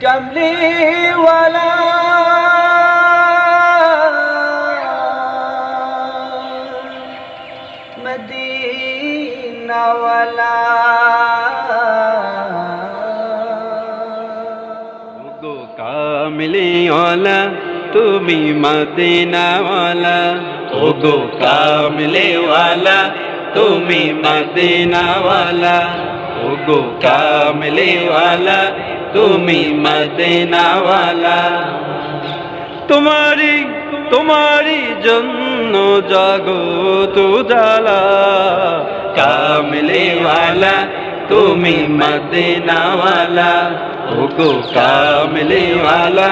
कमलीवाला Medina वाला गो कामली वाला तुमी मदीना वाला ओ गो कामली वाला तुमी मदीना वाला ओ गो कामली वाला तुमी मदीना वाला तुम्हारी तुम्हारी जन्म जगत उजाला कामली वाला तुमी मदीना वाला ओ गो कामली वाला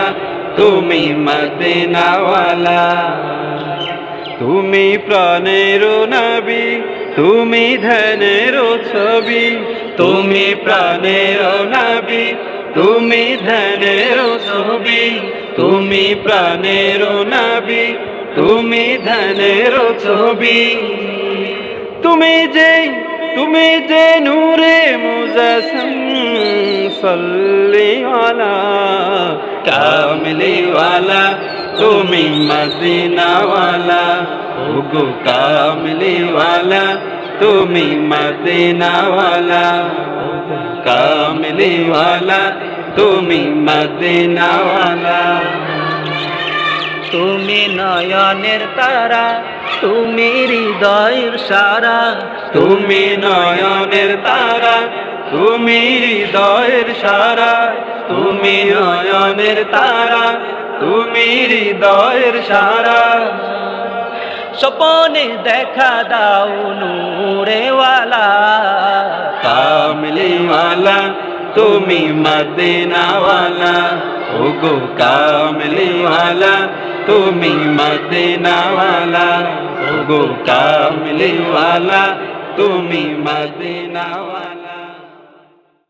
तुमी मदीना वाला तुमी प्राणेरो नबी तुमी धनेरो छवि तुमी प्राणेरो नबी तुमी धनेरो छवि तुमी प्राणेरो नबी तुमी धनेरो छवि তুমি যে নূরে মুজাসসাম সল্লি আলা কামলি ওয়ালা তুমি মদিনা ওয়ালা ও গো কামলি ওয়ালা তুমি মদিনা ওয়ালা কামলি ওয়ালা তুমি মদিনা ওয়ালা তুমি নয়নের তারা তুমি হৃদয়ের সারা তুমি নয়নের তারা তুমি হৃদয়ের সারা তুমি নয়নের তারা তুমি হৃদয়ের সারা স্বপনে দেখা দাও নূরেওয়ালা কামলি ওয়ালা তুমি মদিনা ওয়ালা ও গো কামলি ওয়ালা তুমি মদিনা ওয়ালা ও গো কামলি ওয়ালা তুমি মদিনা ওয়ালা